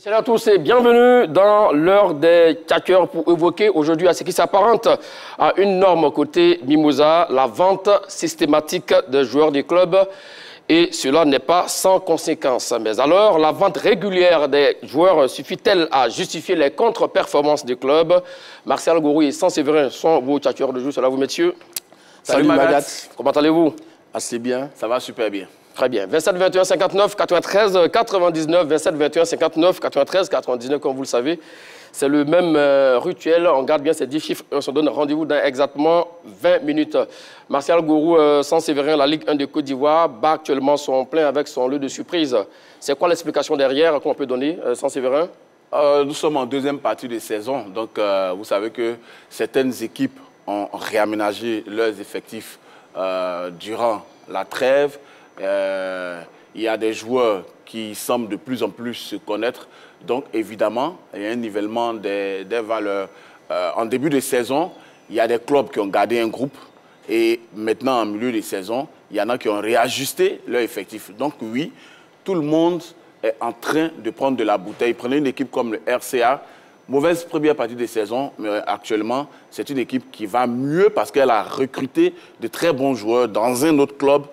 Salut à tous et bienvenue dans l'heure des Tchakers pour évoquer aujourd'hui à ce qui s'apparente à une norme côté Mimosa, la vente systématique des joueurs du club. Et cela n'est pas sans conséquence. Mais alors, la vente régulière des joueurs suffit-elle à justifier les contre-performances du club? Martial Gourou et Saint-Séverin sont vos Tchakers de jour. Salut à vous, messieurs. Salut Magat. Comment allez-vous? Assez bien. Ça va super bien. Très bien. 27 21 59 93 99, 27 21 59 93 99, comme vous le savez. C'est le même rituel. On garde bien ces 10 chiffres. On se donne rendez-vous dans exactement 20 minutes. Martial Gourou, Saint-Séverin, la Ligue 1 de Côte d'Ivoire, bat actuellement son plein avec son lot de surprise. C'est quoi l'explication derrière qu'on peut donner, Saint-Séverin? Nous sommes en deuxième partie de saison. Donc, vous savez que certaines équipes ont réaménagé leurs effectifs durant la trêve. Il y a des joueurs qui semblent de plus en plus se connaître. Donc, évidemment, il y a un nivellement des valeurs. En début de saison, il y a des clubs qui ont gardé un groupe. Et maintenant, en milieu de saison, il y en a qui ont réajusté leur effectif. Donc, oui, tout le monde est en train de prendre de la bouteille. Prenez une équipe comme le RCA. Mauvaise première partie de saison, mais actuellement, c'est une équipe qui va mieux parce qu'elle a recruté de très bons joueurs dans un autre club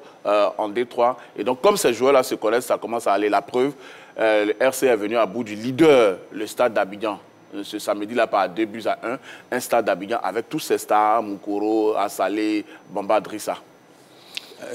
en Détroit. Et donc, comme ces joueurs-là se connaissent, ça commence à aller. La preuve, le RCA est venu à bout du leader, le Stade d'Abidjan, ce samedi-là par 2-1. Un Stade d'Abidjan avec tous ses stars, Moukoro, Assalé, Bamba Drissa.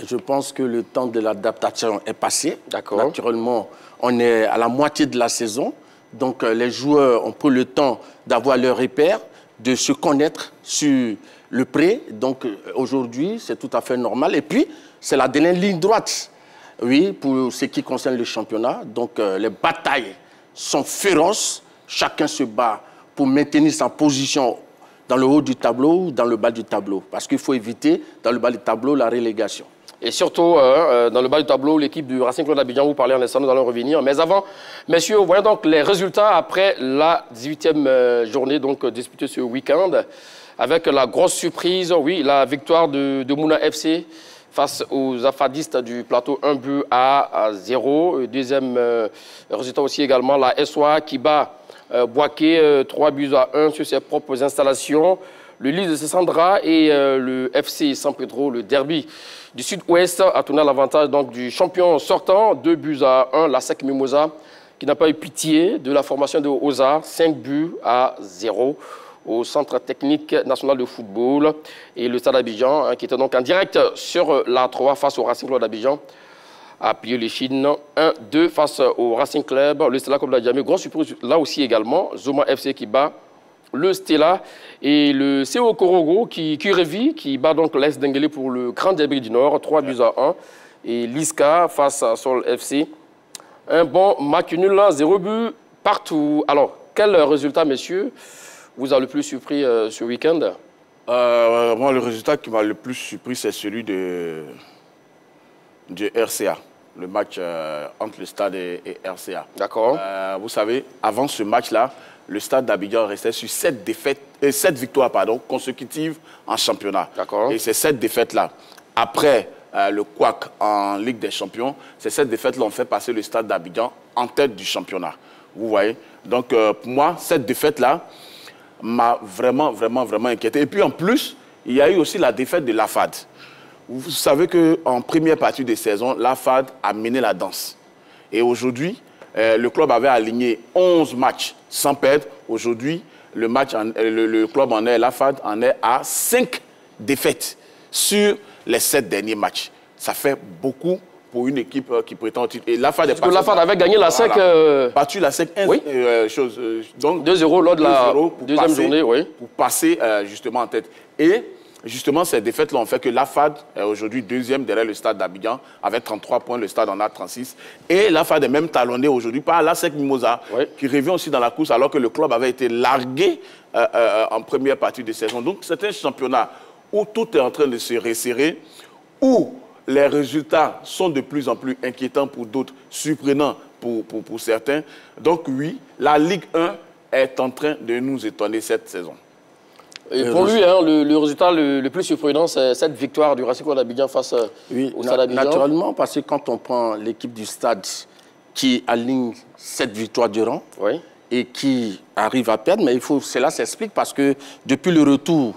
Je pense que le temps de l'adaptation est passé. D'accord. Naturellement, on est à la moitié de la saison. Donc, les joueurs ont pris le temps d'avoir leurs repères, de se connaître sur le pré. Donc, aujourd'hui, c'est tout à fait normal. Et puis, c'est la dernière ligne droite, oui, pour ce qui concerne le championnat. Donc, les batailles sont féroces. Chacun se bat pour maintenir sa position dans le haut du tableau ou dans le bas du tableau. Parce qu'il faut éviter, dans le bas du tableau, la relégation. Et surtout, dans le bas du tableau, l'équipe du Racing Club d'Abidjan, vous parlez en instant, nous allons revenir. Mais avant, messieurs, voyons donc les résultats après la 18e journée donc, disputée ce week-end. Avec la grosse surprise, oui, la victoire de Mouna FC face aux Afadistes du plateau 1-0. Deuxième résultat aussi également, la SOA qui bat Boaké 3-1 sur ses propres installations. Le Lille de Sandra et le FC San Pedro, le derby du Sud-Ouest, a tourné à l'avantage du champion sortant, 2-1, la SEC Mimosa, qui n'a pas eu pitié de la formation de Ozar, 5-0 au Centre technique national de football. Et le Stade d'Abidjan, qui était donc en direct sur la 3 face au Racing Club d'Abidjan, a plié les Chines 1-2 face au Racing Club. Le Stella Club d'Adjamé, grosse surprise là aussi également. Zoma FC qui bat le Stella et le CO Korogo qui revit, qui bat donc l'Est d'Enguélé pour le Grand Derby du Nord, 3-1. Et l'ISCA face à Sol FC. Un bon match nul, 0 but partout. Alors, quel résultat, messieurs, vous a le plus surpris ce week-end? Moi, le résultat qui m'a le plus surpris, c'est celui du RCA. Le match entre le Stade et RCA. D'accord. Vous savez, avant ce match-là, le Stade d'Abidjan restait sur 7 victoires consécutives en championnat. D'accord. Et ces 7 défaites-là, après le couac en Ligue des Champions, ces 7 défaites-là ont fait passer le Stade d'Abidjan en tête du championnat. Vous voyez? Donc, pour moi, cette défaite-là m'a vraiment inquiété. Et puis, en plus, il y a eu aussi la défaite de l'AFAD. Vous savez qu'en première partie de saison, l'AFAD a mené la danse. Et aujourd'hui, le club avait aligné 11 matchs sans perdre. Aujourd'hui, le club en est, l'AFAD en est à 5 défaites sur les 7 derniers matchs. Ça fait beaucoup pour une équipe qui prétend au titre. Et l'AFAD avait gagné la SEC. Battu la SEC, oui. Donc 2-0 lors de la deuxième journée, oui. Pour passer justement en tête. Et justement, ces défaites-là ont fait que l'AFAD est aujourd'hui deuxième derrière le Stade d'Abidjan avec 33 points, le Stade en a 36. Et l'AFAD est même talonné aujourd'hui par la SEC Mimosa, oui, qui revient aussi dans la course alors que le club avait été largué en première partie de saison. Donc c'est un championnat où tout est en train de se resserrer, où les résultats sont de plus en plus inquiétants pour d'autres, surprenants pour certains. Donc oui, la Ligue 1 est en train de nous étonner cette saison. Et pour lui, hein, le résultat le plus surprenant, c'est cette victoire du Racing Club d'Abidjan face au Stade d'Abidjan. Naturellement, parce que quand on prend l'équipe du Stade qui aligne 7 victoires de rang et qui arrive à perdre. Mais cela s'explique parce que depuis le retour,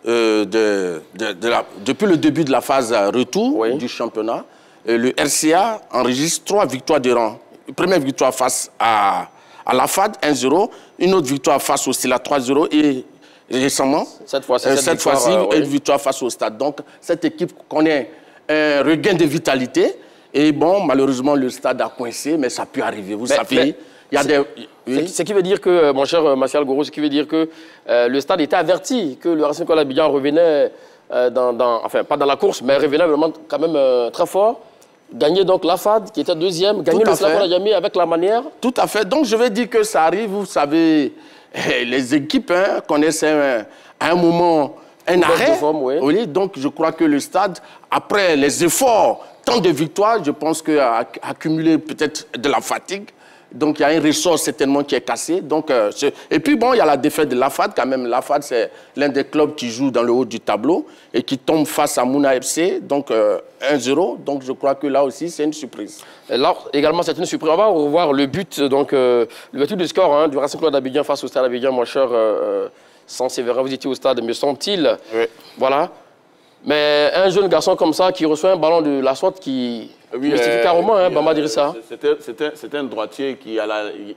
depuis le début de la phase retour du championnat, le RCA enregistre 3 victoires de rang. Première victoire face à la FAD, 1-0. Une autre victoire face au Stila, 3-0. Et récemment, cette fois-ci, une victoire face au Stade. Donc, cette équipe connaît un regain de vitalité. Et bon, malheureusement, le Stade a coincé, mais ça peut arriver. Vous savez, il y a des... Ce qui veut dire que, mon cher Martial Goro, ce qui veut dire que le Stade était averti que le Racing Club d'Abidjan revenait, enfin, pas dans la course, mais revenait vraiment quand même très fort. Gagner donc la FAD, qui était deuxième, gagner le Stade Niamey avec la manière. Tout à fait. Donc, je vais dire que ça arrive, vous savez, les équipes connaissent à un moment un arrêt. Oui, donc, je crois que le Stade, après les efforts, tant de victoires, je pense qu'a accumulé peut-être de la fatigue. Donc, il y a un ressort certainement qui est cassé. Donc, et puis, bon, il y a la défaite de la FAD quand même. La FAD, c'est l'un des clubs qui joue dans le haut du tableau et qui tombe face à Mouna FC, donc 1-0. Donc, je crois que là aussi, c'est une surprise. Et là, également, c'est une surprise. On va revoir le but, donc, l'ouverture du score du Racing Club d'Abidjan face au Stade d'Abidjan, mon cher Séverin. Vous étiez au stade, me semble-t-il. Oui. Voilà. Mais un jeune garçon comme ça qui reçoit un ballon de la sorte qui... Oui, carrément, Bamba Dirissa. C'était un droitier qui, à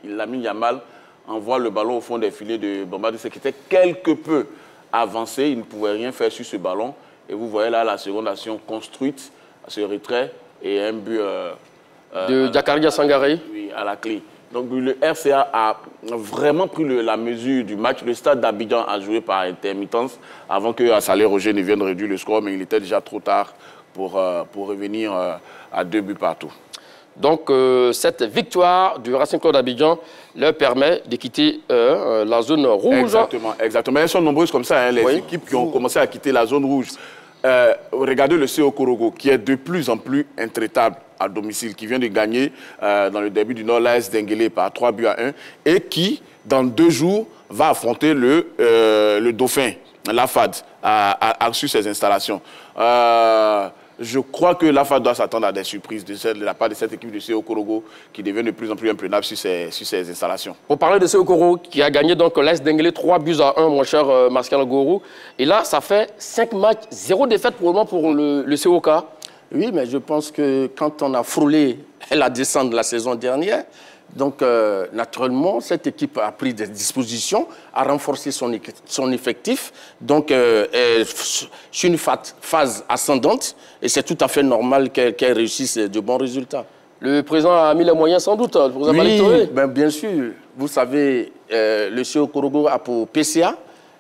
Lamine Yamal, envoie le ballon au fond des filets de Bamba Dirissa, qui était quelque peu avancé. Il ne pouvait rien faire sur ce ballon. Et vous voyez là la seconde action construite, ce retrait et un but... de Diakaria Sangaré. Oui, à la clé. Donc le RCA a vraiment pris la mesure du match. Le Stade d'Abidjan a joué par intermittence avant que Salé Roger ne vienne réduire le score, mais il était déjà trop tard pour revenir à 2 buts partout. Donc cette victoire du Racing Club d'Abidjan leur permet de quitter la zone rouge. Exactement, exactement. Elles sont nombreuses comme ça, les équipes qui ont commencé à quitter la zone rouge. Regardez le CO Korogo, qui est de plus en plus intraitable à domicile, qui vient de gagner dans le début du Nord l'AS Denguélé par 3-1 et qui, dans 2 jours, va affronter le Dauphin, la FAD, sur ses installations. Je crois que la FAD doit s'attendre à des surprises de la part de cette équipe de CO Korogo qui devient de plus en plus imprenable sur ses installations. Pour parler de CO Korogo qui a gagné donc l'AS Denguélé 3-1, mon cher Martial Goro. Et là, ça fait 5 matchs, 0 défaite pour le COK. Oui, mais je pense que quand on a frôlé la descente de la saison dernière, donc naturellement, cette équipe a pris des dispositions, a renforcé son effectif, donc sur une phase ascendante, et c'est tout à fait normal qu'elle réussisse de bons résultats. Le président a mis les moyens sans doute, le président Malick Touré. Ben, bien sûr. Vous savez, le CEO Korogo a pour PCA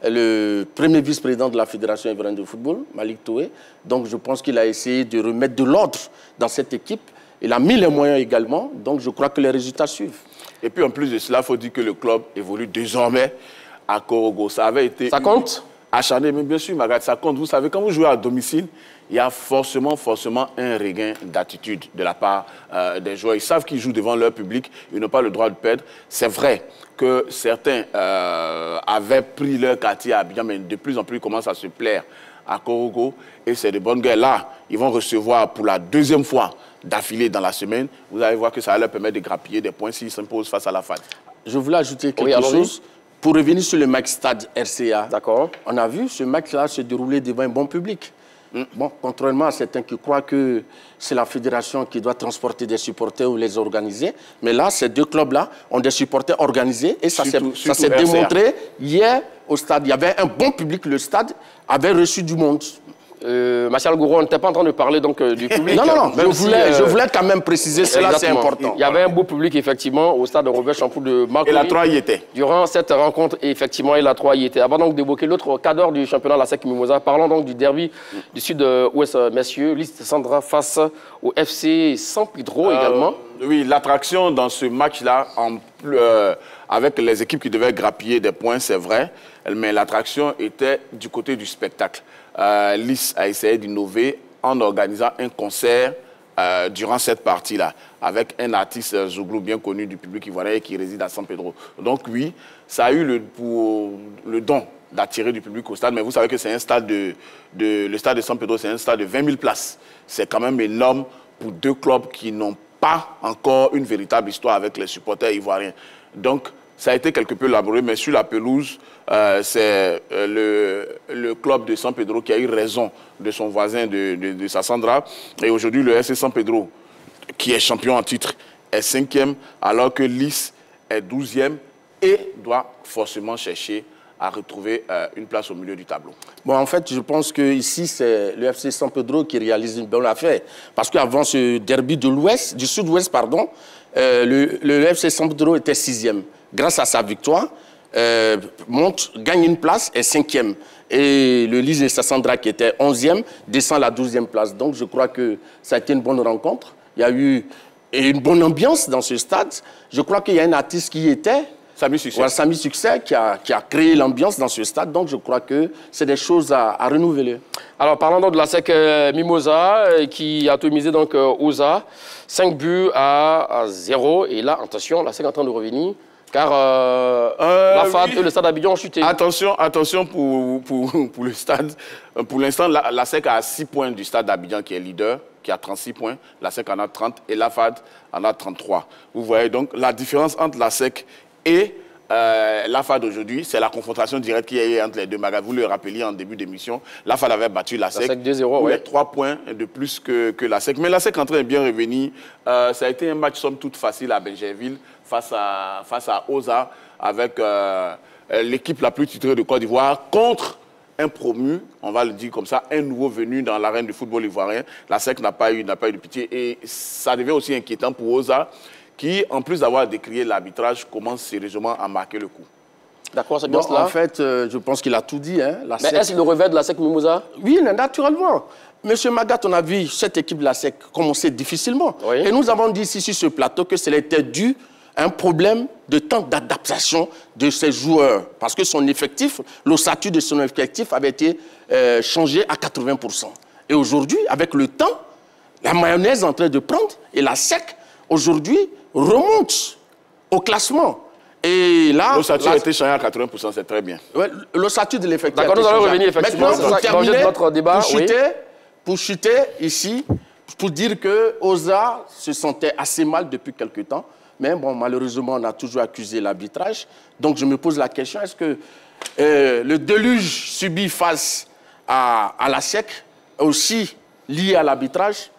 le premier vice-président de la Fédération ivoirienne de football, Malick Touré. Donc je pense qu'il a essayé de remettre de l'ordre dans cette équipe. Il a mis les moyens également, donc je crois que les résultats suivent. Et puis en plus de cela, il faut dire que le club évolue désormais à Korogo. Ça avait été... Ça compte? Acharné, mais bien sûr, Magat, ça compte. Vous savez, quand vous jouez à domicile, il y a forcément un regain d'attitude de la part des joueurs. Ils savent qu'ils jouent devant leur public, ils n'ont pas le droit de perdre. C'est vrai que certains avaient pris leur quartier à Abidjan, mais de plus en plus, ils commencent à se plaire à Korogo. Et c'est de bonnes guerres. Là, ils vont recevoir pour la 2e fois d'affilée dans la semaine. Vous allez voir que ça va leur permettre de grappiller des points s'ils s'imposent face à la FAD. Je voulais ajouter quelque chose. Pour revenir sur le match Stade RCA, on a vu ce match-là se dérouler devant un bon public. Bon, contrairement à certains qui croient que c'est la fédération qui doit transporter des supporters ou les organiser, mais là, ces 2 clubs-là ont des supporters organisés et ça s'est démontré hier au stade. Il y avait un bon public, le stade avait reçu du monde. Martial Goro, on n'était pas en train de parler donc, du public. Non, je voulais quand même préciser cela, c'est important. Il y avait un beau public, effectivement, au stade de Robert Champoux de Marcory. Et la 3 y était. Durant cette rencontre, effectivement, et la 3 y était. Avant donc d'évoquer l'autre cadre du championnat, la SEC Mimosa, parlons donc du derby du sud-ouest, messieurs. Liste Sandra face au FC San Pedro également. Oui, l'attraction dans ce match-là, avec les équipes qui devaient grappiller des points, c'est vrai, mais l'attraction était du côté du spectacle. Lys a essayé d'innover en organisant un concert durant cette partie-là, avec un artiste Zouglou bien connu du public ivoirien qui réside à San Pedro. Donc oui, ça a eu le don d'attirer du public au stade, mais vous savez que c'est un stade le stade de San Pedro, c'est un stade de 20 000 places. C'est quand même énorme pour 2 clubs qui n'ont pas encore une véritable histoire avec les supporters ivoiriens. Donc, ça a été quelque peu laborieux, mais sur la pelouse, c'est le club de San Pedro qui a eu raison de son voisin de Sassandra. Et aujourd'hui, le FC San Pedro, qui est champion en titre, est 5e, alors que Lys est 12e et doit forcément chercher à retrouver une place au milieu du tableau. Bon, en fait, je pense qu'ici, c'est le FC San Pedro qui réalise une bonne affaire. Parce qu'avant ce derby de l'Ouest, du Sud-Ouest, pardon, le FC San Pedro était 6e. Grâce à sa victoire, gagne une place et 5e. Et le Lys et Sassandra, qui était 11e, descend à la 12e place. Donc, je crois que ça a été une bonne rencontre. Il y a eu une bonne ambiance dans ce stade. Je crois qu'il y a un artiste qui y était, Samy Succès. Ouais, Samy Succès, qui a créé l'ambiance dans ce stade. Donc, je crois que c'est des choses à renouveler. Alors, parlons donc de la SEC Mimosa, qui a atomisé donc Oza. 5 buts à 0. Et là, attention, la SEC est en train de revenir. Car la FAD et le Stade Abidjan ont chuté. Attention pour le stade. Pour l'instant, la SEC a 6 points du Stade d'Abidjan qui est leader, qui a 36 points. La SEC en a 30 et la FAD en a 33. Vous voyez donc la différence entre la SEC et la FAD aujourd'hui, c'est la confrontation directe qu'il y a eu entre les deux magasins. Vous le rappeliez en début d'émission, la FAD avait battu la SEC 2-0, ouais. 3 points de plus que la SEC. Mais la SEC est en train de bien revenir. Ça a été un match somme toute facile à Benjerville face à Oza, avec l'équipe la plus titrée de Côte d'Ivoire contre un promu, on va le dire comme ça, un nouveau venu dans l'arène du football ivoirien. La SEC n'a pas eu de pitié et ça devient aussi inquiétant pour Oza, qui, en plus d'avoir décrié l'arbitrage, commence sérieusement à marquer le coup. D'accord, c'est bien cela. En fait, je pense qu'il a tout dit. Hein. Mais est-ce le revers de la SEC Mimosa? Oui, naturellement. Monsieur Magat, on a vu cette équipe de la SEC commencer difficilement. Oui. Et nous avons dit ici sur ce plateau que cela était dû à un problème de temps d'adaptation de ses joueurs. Parce que son effectif, l'ossature de son effectif avait été changé à 80%. Et aujourd'hui, avec le temps, la mayonnaise est en train de prendre et la SEC, aujourd'hui, remonte au classement. Et là... L'ossature a été changé à 80%, c'est très bien. Ouais, l'ossature de l'effectif. D'accord, nous allons revenir effectivement. C'est l'objet de notre débat. Pour chuter ici, pour dire que Oza se sentait assez mal depuis quelque temps. Mais bon, malheureusement, on a toujours accusé l'arbitrage. Donc, je me pose la question, est-ce que le déluge subi face à la SEC est aussi lié à l'arbitrage?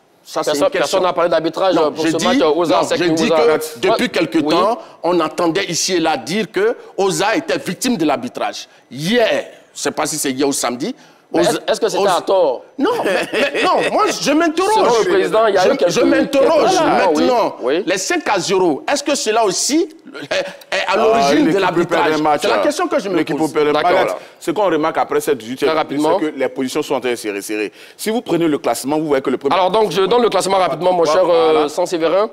Personne n'a parlé d'arbitrage pour ce match Oza-SEC. Je dis que depuis quelque temps, on entendait ici et là dire que Oza était victime de l'arbitrage. Hier, je ne sais pas si c'est hier ou samedi. Est-ce que c'était à tort? Non, non, moi je m'interroge. Selon le président, il y a eu quelques... Je m'interroge maintenant. Oui. Les 5-0, est-ce que cela aussi est à l'origine de l'arbitrage? C'est la question que je me pose. Ce qu'on remarque après cette 18e, c'est que les positions sont en train de se resserrer. Si vous prenez le classement, vous voyez que le premier... Alors donc, je donne le classement rapidement, mon cher Saint-Séverin.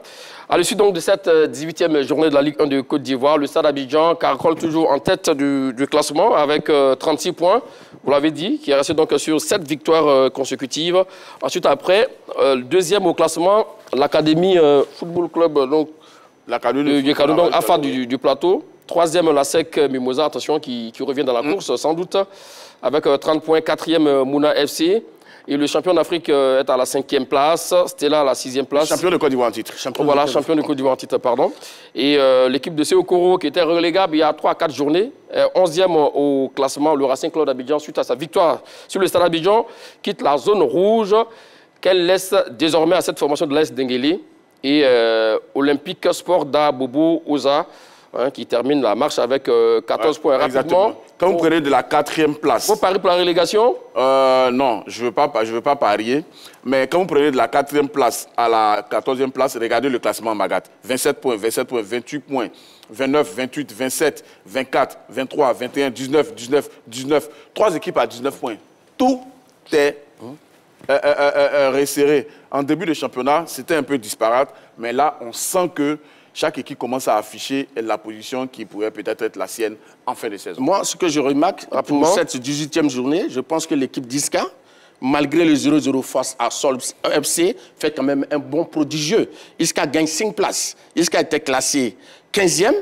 À l'issue donc de cette 18e journée de la Ligue 1 de Côte d'Ivoire, le Stade Abidjan caracole toujours en tête du classement avec 36 points, vous l'avez dit, qui est resté donc sur 7 victoires consécutives. Ensuite, après, deuxième au classement, l'Académie Football Club, donc du AFA du plateau. Troisième, la SEC Mimosa, attention, qui revient dans la course, sans doute, avec 30 points. Quatrième, Mouna FC. Et le champion d'Afrique est à la 5e place. Stella à la 6e place. Champion de Côte d'Ivoire en titre. Voilà, champion de Côte d'Ivoire en titre, pardon. Et l'équipe de Séokoro, qui était relégable il y a 3 à 4 journées, 11e au classement, le Racing Club d'Abidjan, suite à sa victoire sur le Stade d'Abidjan, quitte la zone rouge qu'elle laisse désormais à cette formation de l'AS Denguélé. Et Olympique Sport d'Abobo Oza, qui termine la marche avec 14 points rapidement. Exactement. Quand vous prenez de la 4e place... Vous pariez pour la relégation? Non, je ne veux pas parier. Mais quand vous prenez de la 4e place à la 14e place, regardez le classement Magat. 27 points, 27 points, 28 points, 29, 28, 27, 24, 23, 21, 19, 19, 19. 3 équipes à 19 points. Tout est resserré. En début de championnat, c'était un peu disparate. Mais là, on sent que chaque équipe commence à afficher la position qui pourrait peut-être être la sienne en fin de saison. Moi, ce que je remarque pour cette 18e journée, je pense que l'équipe d'Iska, malgré le 0-0 face à Sol FC, fait quand même un bon prodigieux. Iska gagne 5 places. Iska était classé 15e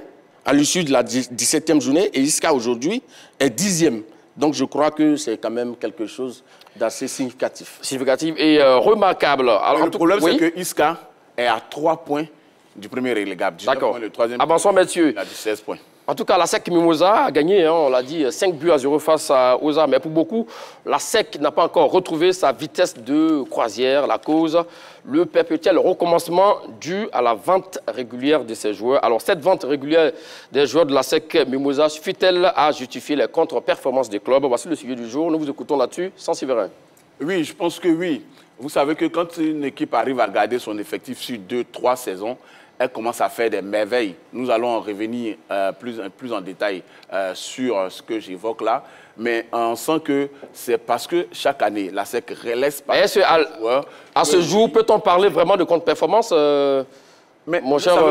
à l'issue de la 17e journée et Iska aujourd'hui est 10e. Donc je crois que c'est quand même quelque chose d'assez significatif. Significatif et remarquable. Alors, le problème, c'est que Iska est à 3 points du premier relégable. D'accord. Le troisième. Avançons, messieurs. Il a 16 points. En tout cas, la SEC Mimosa a gagné, hein, on l'a dit, 5-0 face à OSA. Mais pour beaucoup, la SEC n'a pas encore retrouvé sa vitesse de croisière. La cause, le perpétuel recommencement dû à la vente régulière de ses joueurs. Alors, cette vente régulière des joueurs de la SEC Mimosa suffit-elle à justifier les contre-performances des clubs? Voici le sujet du jour. Nous vous écoutons là-dessus, sans Séverin. Oui, je pense que oui. Vous savez que quand une équipe arrive à garder son effectif sur 2-3 saisons, elle commence à faire des merveilles. Nous allons en revenir plus en détail sur ce que j'évoque là. Mais on sent que c'est parce que chaque année, la SEC laisse pas... Est-ce à ce jour, peut-on parler vraiment de contre-performance mais mon cher,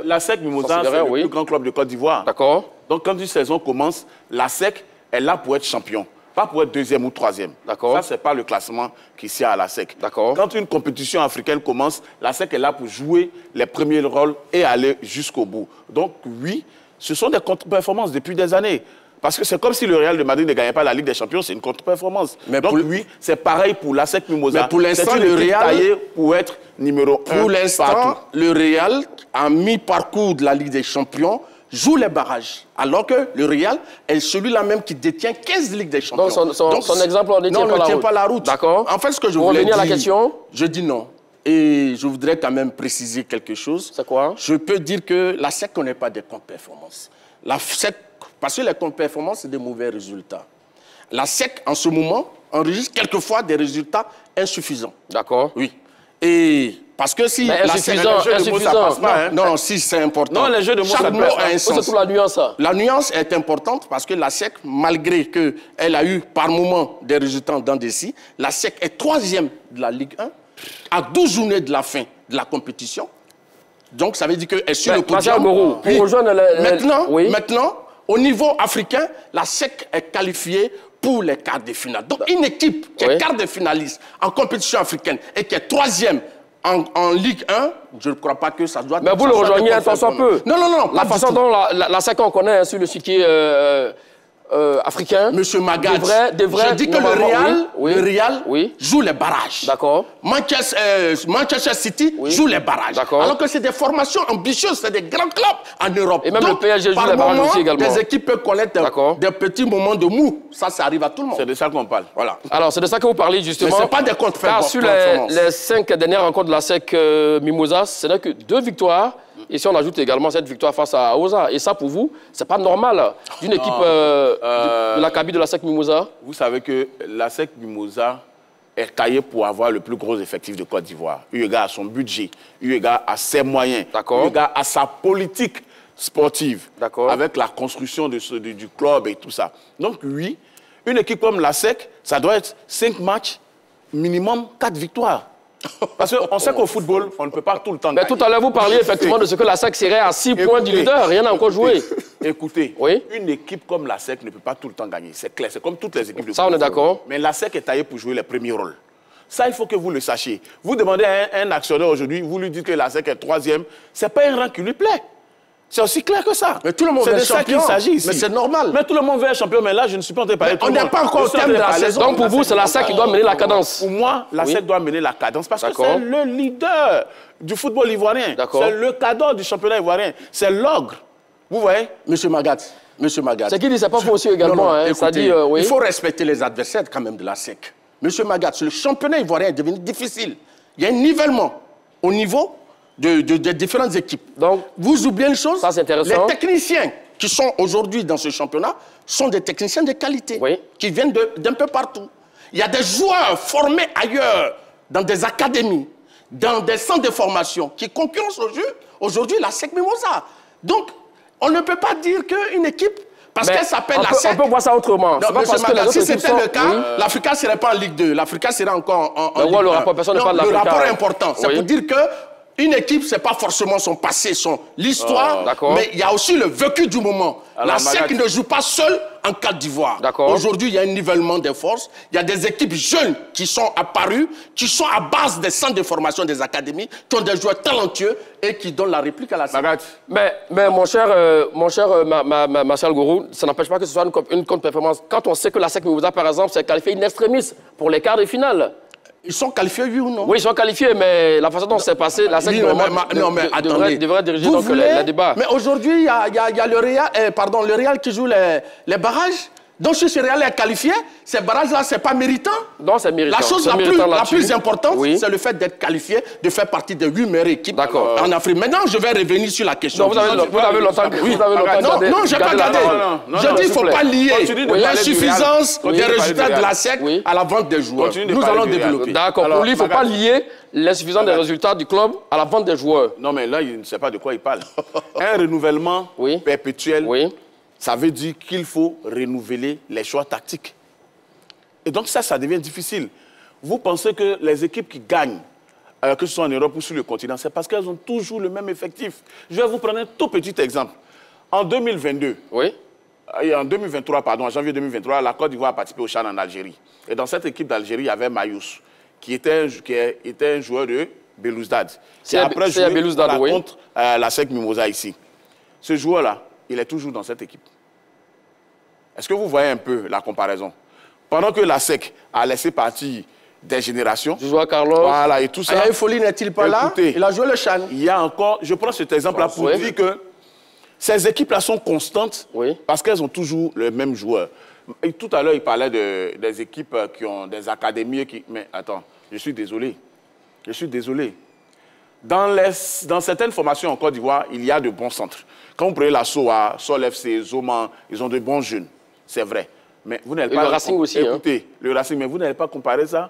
la SEC Mimosa, c'est le plus grand club de Côte d'Ivoire. D'accord. Donc quand une saison commence, la SEC est là pour être champion. Pas pour être deuxième ou troisième. D'accord. Ça, ce n'est pas le classement qui sert à la SEC. D'accord. Quand une compétition africaine commence, la SEC est là pour jouer les premiers rôles et aller jusqu'au bout. Donc, oui, ce sont des contre-performances depuis des années. Parce que c'est comme si le Real de Madrid ne gagnait pas la Ligue des Champions, c'est une contre-performance. Donc, oui, c'est pareil pour la SEC Mimosa. Mais pour l'instant, le Real taillé pour être numéro 1 pour l'instant, le Real, à mi-parcours de la Ligue des Champions, joue les barrages. Alors que le Real est celui-là même qui détient 15 Ligues des Champions. Donc son exemple, on ne tient pas la route. D'accord. En fait, ce que je voulais dire... Pour revenir à la question, je dis non. Et je voudrais quand même préciser quelque chose. C'est quoi? Je peux dire que la SEC ne connaît pas des contre-performances. La SEC, parce que les contre-performances, c'est des mauvais résultats. La SEC, en ce moment, enregistre quelquefois des résultats insuffisants. D'accord. Oui. Et... Parce que si mais insuffisant, ça passe pas, non, si c'est important. Non, les jeux de mots, ça passe pas. C'est surtout la nuance. La nuance est importante parce que la SEC, malgré qu'elle a eu par moment des résultats dans des si, la SEC est 3e de la Ligue 1, à 12 journées de la fin de la compétition. Donc, ça veut dire qu'elle est sur le podium. Pour rejoindre maintenant, au niveau africain, la SEC est qualifiée pour les quarts de finale. Donc, une équipe qui est quart de finaliste en compétition africaine et qui est 3e en Ligue 1, je ne crois pas que ça doit... Mais vous le rejoignez un peu. Non. La façon dont la SEC qu'on connaît sur le chiquier africain... Monsieur Magat, devrait je dis que le Real joue les barrages. D'accord. Manchester City joue les barrages. D'accord. Alors que c'est des formations ambitieuses, c'est des grands clubs en Europe. Et même donc, le PSG joue les barrages aussi également. Des équipes peuvent connaître des petits moments de mou. Ça arrive à tout le monde. C'est de ça qu'on parle. Voilà. Alors, c'est de ça que vous parlez justement. Mais ce n'est pas des contre-performances. Car sur les 5 dernières rencontres de la SEC Mimosa, ce n'est que 2 victoires. Et si on ajoute également cette victoire face à OSA, et ça pour vous, c'est pas normal d'une équipe de l'Académie de la SEC Mimosa? Vous savez que la SEC Mimosa est taillée pour avoir le plus gros effectif de Côte d'Ivoire. Eu égard à son budget, eu égard à ses moyens, eu égard à sa politique sportive, avec la construction du club et tout ça. Donc oui, une équipe comme la SEC, ça doit être 5 matchs, minimum 4 victoires. Parce qu'on sait qu'au football, on ne peut pas tout le temps gagner. Mais tout à l'heure, vous parliez effectivement de ce que la SEC serait à 6 points du leader. Rien n'a encore joué. Écoutez, une équipe comme la SEC ne peut pas tout le temps gagner. C'est clair, c'est comme toutes les équipes de football. Ça, on est d'accord. Mais la SEC est taillée pour jouer les premiers rôles. Ça, il faut que vous le sachiez. Vous demandez à un actionnaire aujourd'hui, vous lui dites que la SEC est 3e, ce n'est pas un rang qui lui plaît. C'est aussi clair que ça. Mais tout le monde veut être champion. C'est de ça qu'il s'agit ici. Mais c'est normal. Mais tout le monde veut être champion. Mais là, je ne suis pas en train de parler. On n'est pas encore au terme de la saison. Donc pour vous, c'est la SEC qui doit mener la cadence. Pour moi, la SEC doit mener la cadence parce que c'est le leader du football ivoirien. C'est le cadeau du championnat ivoirien. C'est l'ogre. Vous voyez? Monsieur Magat. C'est qui dit c'est pas faux aussi également. Non, écoutez, il faut respecter les adversaires quand même de la SEC. Monsieur Magat, le championnat ivoirien est devenu difficile. Il y a un nivellement au niveau de différentes équipes. Donc, vous oubliez une chose, ça c'est intéressant. Les techniciens qui sont aujourd'hui dans ce championnat sont des techniciens de qualité, qui viennent d'un peu partout. Il y a des joueurs formés ailleurs, dans des académies, dans des centres de formation, qui concurrencent aujourd'hui la SEC Mimosa. Donc, on ne peut pas dire qu'une équipe, parce qu'elle s'appelle la SEC... On peut voir ça autrement. Non, si c'était le cas, l'Africa ne serait pas en Ligue 2. L'Africa serait encore en Ligue 1. Le rapport, personne ne parle de l'Africa. Le rapport est important. C'est pour dire que une équipe, ce n'est pas forcément son passé, l'histoire, mais il y a aussi le vécu du moment. Alors, la SEC ne joue pas seule en Côte d'Ivoire. Aujourd'hui, il y a un nivellement des forces. Il y a des équipes jeunes qui sont apparues, qui sont à base des centres de formation des académies, qui ont des joueurs talentueux et qui donnent la réplique à la SEC. Mais mon cher Martial Gourou, ça n'empêche pas que ce soit une contre-performance. Quand on sait que la SEC Mimosa, par exemple, s'est qualifiée in extremis pour les quarts de finale. Ils sont qualifiés, oui ou non? Oui, ils sont qualifiés, mais la façon dont c'est passé, la SEC devrait diriger donc le débat. Mais aujourd'hui, il y a le Real qui joue les barrages. Donc, si ce Real est qualifié, ces barrages-là, ce n'est pas méritant. Non, c'est méritant. La chose la plus importante, c'est le fait d'être qualifié, de faire partie des 8 meilleures équipes en Afrique. Maintenant, je vais revenir sur la question. Non, vous avez longtemps Non, je n'ai pas regardé. Je dis qu'il ne faut pas lier l'insuffisance des résultats de la SEC à la vente des joueurs. Nous allons développer. D'accord. Pour lui, il ne faut pas lier l'insuffisance des résultats du club à la vente des joueurs. Non, mais là, il ne sait pas de quoi il parle. Un renouvellement perpétuel. Ça veut dire qu'il faut renouveler les choix tactiques. Et donc ça devient difficile. Vous pensez que les équipes qui gagnent, que ce soit en Europe ou sur le continent, c'est parce qu'elles ont toujours le même effectif. Je vais vous prendre un tout petit exemple. En 2022, en 2023, pardon, en janvier 2023, la Côte d'Ivoire a participé au CHAN en Algérie. Et dans cette équipe d'Algérie, il y avait Mayous, qui était un joueur de Belouizdad. C'est après joué contre la SEC Mimosa ici. Ce joueur-là, il est toujours dans cette équipe. Est-ce que vous voyez un peu la comparaison? Pendant que la SEC a laissé partir des générations, du joueur Carlos, voilà, et tout ça. Aya Folie n'est-il pas là? Il a joué le CHAN. Il y a encore, je prends cet exemple-là pour dire que ces équipes-là sont constantes parce qu'elles ont toujours le même joueur. Et tout à l'heure, il parlait des équipes qui ont des académies qui... Mais attends, je suis désolé. Je suis désolé. Dans certaines formations en Côte d'Ivoire, il y a de bons centres. Quand vous prenez la SOA, Sol FC, Zoman, ils ont de bons jeunes. C'est vrai. Mais vous n'allez pas... le Racing aussi. Écoutez, le Racing, mais vous n'allez pas comparer ça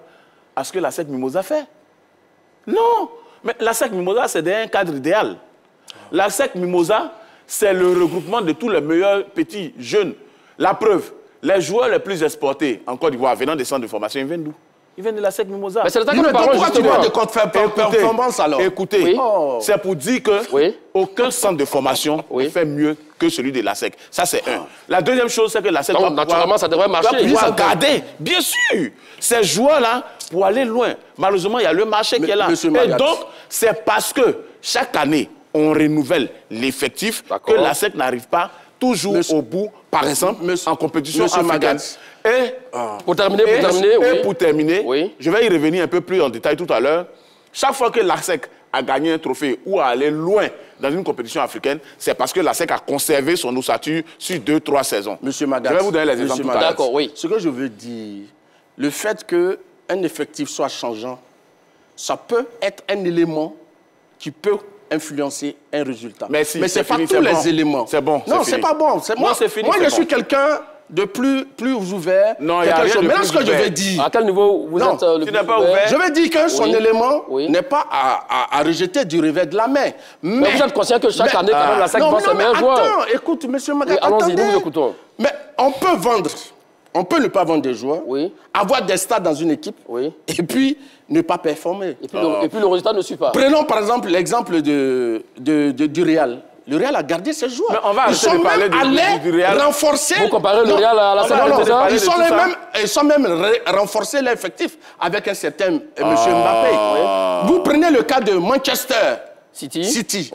à ce que la SEC Mimosa fait. Non. Mais la SEC Mimosa, c'est un cadre idéal. La SEC Mimosa, c'est le regroupement de tous les meilleurs petits jeunes. La preuve, les joueurs les plus exportés en Côte d'Ivoire venant des centres de formation, ils viennent d'où? Ils viennent de la SEC Mimosa. Mais c'est le temps que nous parlons justement. Performance alors. Écoutez, c'est pour dire que aucun centre de formation ne fait mieux que celui de la SEC. Ça, c'est un. La deuxième chose, c'est que la SEC naturellement, ça devrait marcher. Doit pouvoir garder, bien sûr, ces joueurs-là pour aller loin. Malheureusement, il y a le marché qui est là. Et donc, c'est parce que chaque année, on renouvelle l'effectif que la SEC n'arrive pas toujours au bout, par exemple, en compétition africaine. Et pour terminer, je vais y revenir un peu plus en détail tout à l'heure. Chaque fois que la SEC a gagné un trophée ou a allé loin dans une compétition africaine, c'est parce que la SEC a conservé son ossature sur 2-3 saisons. Monsieur Magat, je vais vous donner les exemples tout à l'heure. D'accord, oui. Ce que je veux dire, le fait qu'un effectif soit changeant, ça peut être un élément qui peut influencer un résultat. Mais ce n'est pas tous les éléments. C'est bon. Non, c'est pas bon. Moi, je suis quelqu'un de plus ouvert. Non, il y a rien de mais là, ce que je ouvert. veux dire... À quel niveau vous êtes le plus ouvert? Je veux dire que son élément n'est pas à rejeter du revers de la main. Mais vous êtes conscient que chaque année, quand même, la SEC vend ses meilleurs joueurs. Attends, écoute, monsieur Magat, allons-y, nous vous écoutons. Mais on peut vendre... On peut ne pas vendre des joueurs, avoir des stars dans une équipe, et puis ne pas performer. Et puis le résultat ne suit pas. Prenons par exemple l'exemple du Real. Le Real a gardé ses joueurs. Mais on va arrêter de parler du Real. Renforcer... Vous comparez le Real à la SEC. Ils sont même renforcés l'effectif avec un certain M. Mbappé. Vous prenez le cas de Manchester City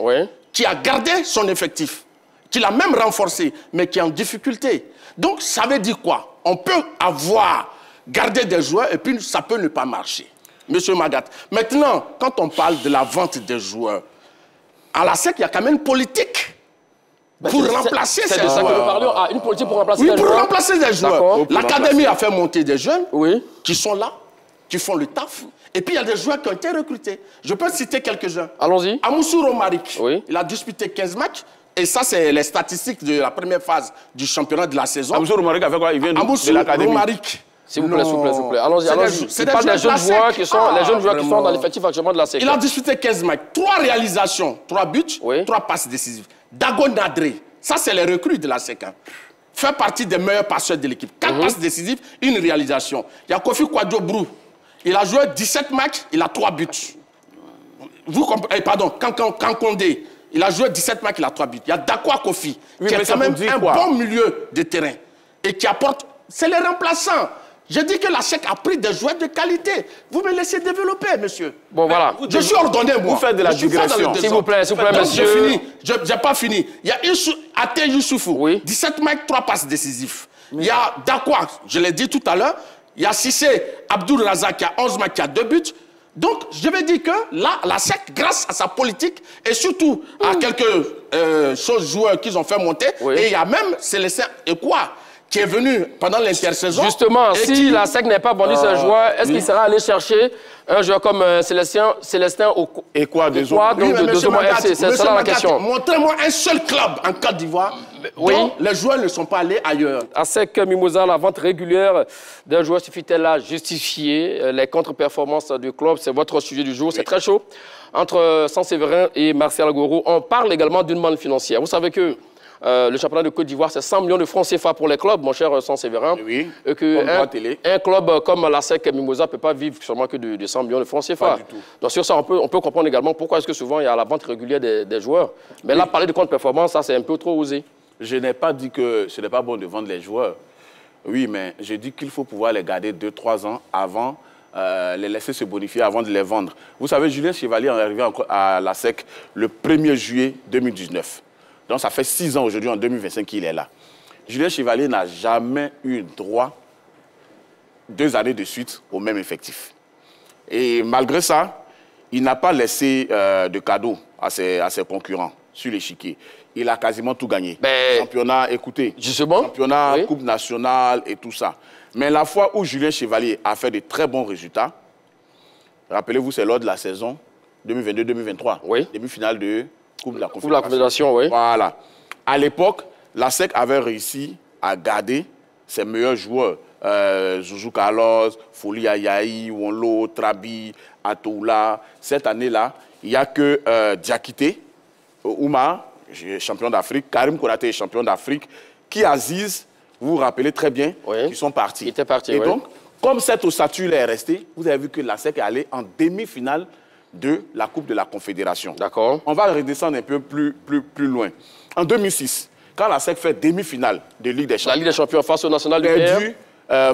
qui a gardé son effectif, qui l'a même renforcé, mais qui est en difficulté. Donc, ça veut dire quoi? On peut garder des joueurs et puis ça peut ne pas marcher. Monsieur Magat. Maintenant, quand on parle de la vente des joueurs, à la SEC, il y a quand même une politique pour remplacer ces joueurs. C'est de ça que nous parlions. Ah, une politique pour remplacer des joueurs. Oui, pour remplacer des joueurs. L'académie a fait monter des jeunes qui sont là, qui font le taf. Et puis, il y a des joueurs qui ont été recrutés. Je peux citer quelques-uns. Allons-y. Amoussou Romaric, il a disputé 15 matchs. Et ça, c'est les statistiques de la première phase du championnat de la saison. Amoussou Romaric a fait quoi? Il vient de l'académie. S'il vous plaît, s'il vous plaît. Allons-y. C'est des jeunes joueurs qui sont dans l'effectif actuellement de la SEC. Il a disputé 15 matchs. 3 réalisations, 3 buts, 3 passes décisives. Dago Nadré, ça, c'est les recrues de la SEC. Fait partie des meilleurs passeurs de l'équipe. 4 passes décisives, 1 réalisation. Il y a Kofi Kwadjo Brou. Il a joué 17 matchs, il a 3 buts. Kankondé. Il a joué 17 matchs, il a 3 buts. Il y a Dakwa Kofi, qui est quand même un bon milieu de terrain. Et qui apporte... C'est les remplaçants. Je dis que la SEC a pris des joueurs de qualité. Vous me laissez développer, monsieur. Bon, voilà. Je suis ordonné, moi. Vous faites de la digression. S'il vous plaît, monsieur. Je n'ai pas fini. Il y a Ate Youssoufou. 17 matchs, 3 passes décisives. Il y a Dakwa, je l'ai dit tout à l'heure, Il y a Cissé, Abdul Razak qui a 11 matchs, qui a 2 buts. Donc, je vais dire que là, la SEC, grâce à sa politique et surtout à quelques joueurs qu'ils ont fait monter, et il y a même Célestin Ekwa qui est venu pendant l'intersaison. Justement, si la SEC n'est pas vendu ce joueur, est-ce qu'il sera allé chercher un joueur comme Célestin Ekwa de Zoma FC? C'est ça la question. Montrez-moi un seul club en Côte d'Ivoire dont les joueurs ne sont pas allés ailleurs. ASEC Mimosa, la vente régulière d'un joueur suffit-elle à justifier les contre-performances du club? C'est votre sujet du jour. C'est très chaud. Entre Saint-Séverin et Martial Goro, on parle également d'une manne financière. Vous savez que le championnat de Côte d'Ivoire, c'est 100 millions de francs CFA pour les clubs, mon cher Saint-Séverin. Oui, et que un club comme l'ASEC Mimosa ne peut pas vivre seulement que de 100 millions de francs CFA. Pas du tout. Donc sur ça, on peut comprendre également pourquoi est-ce que souvent il y a la vente régulière des joueurs. Mais là, parler de contre-performance, ça c'est un peu trop osé. Je n'ai pas dit que ce n'est pas bon de vendre les joueurs. Oui, mais je dis qu'il faut pouvoir les garder 2-3 ans avant, les laisser se bonifier avant de les vendre. Vous savez, Julien Chevalier est arrivé à l'ASEC le 1er juillet 2019. Donc, ça fait 6 ans aujourd'hui, en 2025, qu'il est là. Julien Chevalier n'a jamais eu droit 2 années de suite au même effectif. Et malgré ça, il n'a pas laissé de cadeaux à ses concurrents sur l'échiquier. Il a quasiment tout gagné. Championnat, écoutez, justement, championnat, Coupe nationale et tout ça. Mais la fois où Julien Chevalier a fait de très bons résultats, rappelez-vous, c'est lors de la saison 2022-2023, demi-finale de Coupe de la Confédération. Voilà. À l'époque, la SEC avait réussi à garder ses meilleurs joueurs. Zouzou Carlos, Foli Ayayi, Wonlo, Trabi, Atoula. Cette année-là, il n'y a que Diakité, Oumar, champion d'Afrique, Karim Konaté, champion d'Afrique, qui Aziz, vous vous rappelez très bien, qui sont partis. Ils étaient partis, et donc, comme cette ossature est restée, vous avez vu que la SEC est allée en demi-finale de la Coupe de la Confédération. D'accord. On va redescendre un peu plus loin. En 2006, quand la SEC fait demi-finale de Ligue des Champions. La Ligue des Champions face au National du perdu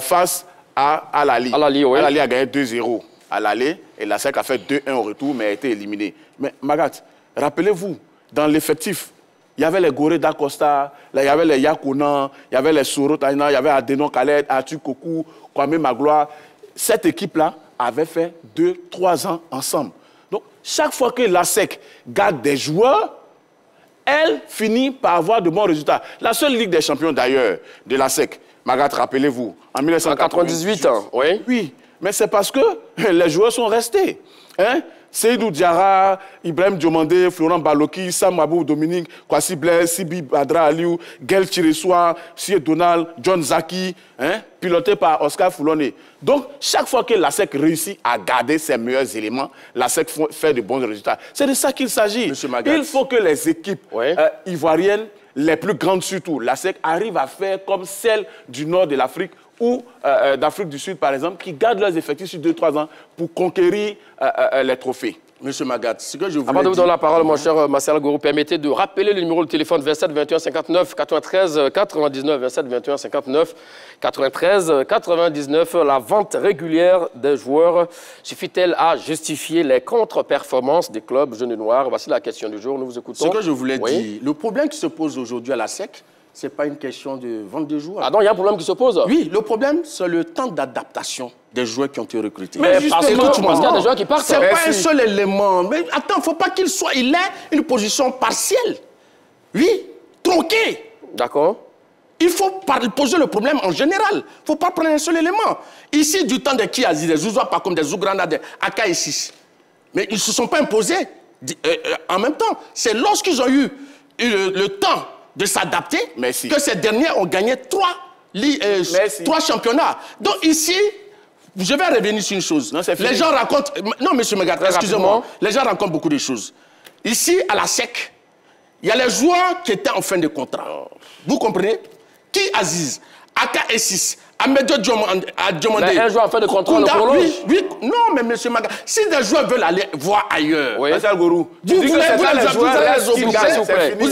face à Al-Ali. Al-Ali a gagné 2-0 à l'aller et la SEC a fait 2-1 au retour, mais a été éliminée. Mais Magat, rappelez-vous, dans l'effectif, il y avait les Goré d'Acosta, il y avait les Yakounan, il y avait les Soro Taina, il y avait Adenon Khaled, Arthur Kokou, Kwame Magloire. Cette équipe-là avait fait 2-3 ans ensemble. Donc, chaque fois que la SEC garde des joueurs, elle finit par avoir de bons résultats. La seule Ligue des Champions, d'ailleurs, de la SEC, Magat, rappelez-vous, en 1998. Oui, mais c'est parce que les joueurs sont restés. Hein? Seydou Diarra, Ibrahim Diomandé, Florent Baloki, Sam Abou Dominique, Kwasi Blaise, Sibi Badra Aliou, Gaël Chiressoa, Sie Donald, John Zaki, piloté par Oscar Foulone. Donc, chaque fois que la SEC réussit à garder ses meilleurs éléments, la SEC fait de bons résultats. C'est de ça qu'il s'agit. Il faut que les équipes ivoiriennes, les plus grandes surtout, la SEC arrive à faire comme celle du nord de l'Afrique ou d'Afrique du Sud, par exemple, qui gardent leurs effectifs sur 2-3 ans pour conquérir les trophées. Monsieur Magat, ce que je voulais Avant de vous donner la parole, mon cher Martial Goro, permettez de rappeler le numéro de téléphone 27 21 59 93 99, 27 21 59 93 99. La vente régulière des joueurs suffit-elle à justifier les contre-performances des clubs jaunes et noirs? Voici la question du jour, nous vous écoutons. Ce que je voulais dire, le problème qui se pose aujourd'hui à la SEC, ce n'est pas une question de vente de joueurs. Ah non, il y a un problème qui se pose. Oui, le problème, c'est le temps d'adaptation des joueurs qui ont été recrutés. Mais parce qu'il y a des joueurs qui partent. C'est pas un seul élément. Mais attends, il ne faut pas qu'il soit... Il ait une position partielle. Oui, tronquée. D'accord. Il faut poser le problème en général. Il ne faut pas prendre un seul élément. Ici, du temps de Kiazi, des Zouzoua, pas comme des Zougrana, des AK6. Mais ils ne se sont pas imposés en même temps. C'est lorsqu'ils ont eu le temps de s'adapter que ces derniers ont gagné 3 championnats. Donc ici, je vais revenir sur une chose. Non, les gens racontent... Non, monsieur Megat, excusez-moi. Les gens racontent beaucoup de choses. Ici, à la SEC, il y a les joueurs qui étaient en fin de contrat. Vous comprenez? Qui Aziz, AK6, Amedio Diomandé. Un joueur en fin de contrat, le prolonge. Oui, non, mais monsieur Maga, si des joueurs veulent aller voir ailleurs, vous